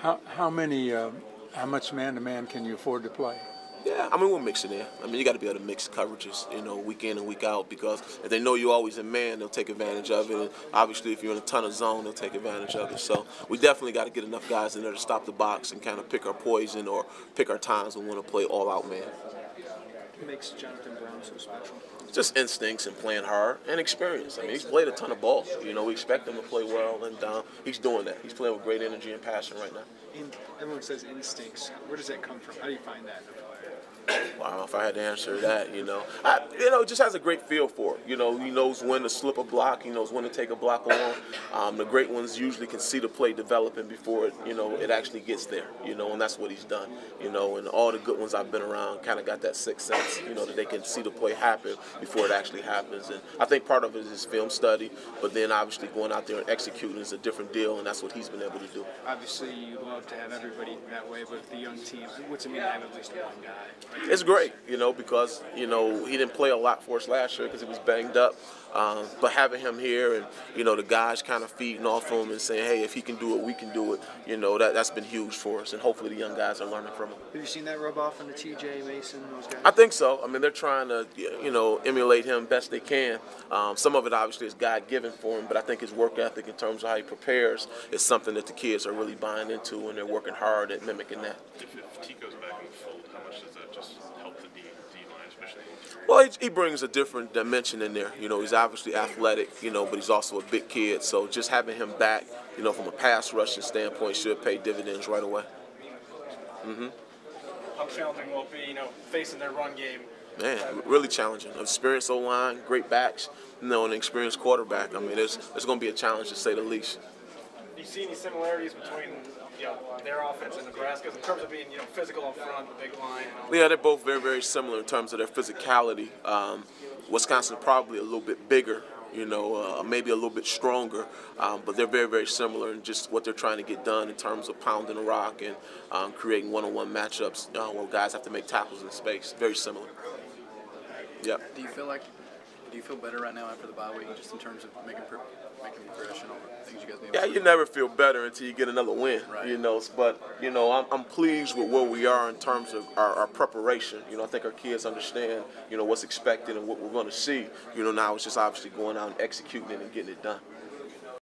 How much man-to-man can you afford to play? Yeah, I mean, we'll mix it in. I mean, you got to be able to mix coverages, week in and week out, because if they know you're always in man, they'll take advantage of it. And obviously, if you're in a ton of zone, they'll take advantage of it. So we definitely got to get enough guys in there to stop the box and kind of pick our poison or pick our times when we want to play all-out man. What makes Jonathan Brown so special? Just instincts and playing hard and experience. I mean, he's played a ton of ball. We expect him to play well, and he's doing that. He's playing with great energy and passion right now. And everyone says instincts. Where does that come from? How do you find that? Wow, if I had to answer that, just has a great feel for it. He knows when to slip a block. He knows when to take a block on. The great ones usually can see the play developing before it actually gets there. And that's what he's done. And all the good ones I've been around kind of got that sixth sense. That they can see the play happen before it actually happens. And I think part of it is film study, but then obviously going out there and executing is a different deal, and that's what he's been able to do. Obviously, you love to have everybody that way, but the young team, what's it mean to have at least one guy? It's great, because, he didn't play a lot for us last year because he was banged up. But having him here and, the guys kind of feeding off him and saying, hey, if he can do it, we can do it, that's been huge for us. And hopefully the young guys are learning from him. Have you seen that rub off on the TJ, Mason, those guys? I think so. I mean, they're trying to, emulate him best they can. Some of it obviously is God-given for him, but I think his work ethic in terms of how he prepares is something that the kids are really buying into, and they're working hard at mimicking that. If Tico's back in the fold, how much does that just help the D-line, especially? Well, he brings a different dimension in there. He's obviously athletic, but he's also a big kid. So just having him back, from a pass rushing standpoint, should pay dividends right away. How challenging will it be, facing their run game? Man, really challenging. Experienced O-line, great backs, and an experienced quarterback. I mean, it's going to be a challenge to say the least. Do you see any similarities between their offense and Nebraska's in terms of being physical up front, the big line? Yeah, they're both very, very similar in terms of their physicality. Wisconsin probably a little bit bigger, maybe a little bit stronger, but they're very, very similar in just what they're trying to get done in terms of pounding the rock and creating one-on-one matchups where guys have to make tackles in space. Very similar. Yep. Do you feel better right now after the bye week, just in terms of making progression on the things you guys need? Yeah, you never feel better until you get another win. Right. But I'm pleased with where we are in terms of our preparation. I think our kids understand what's expected and what we're going to see. Now it's just obviously going out and executing it and getting it done.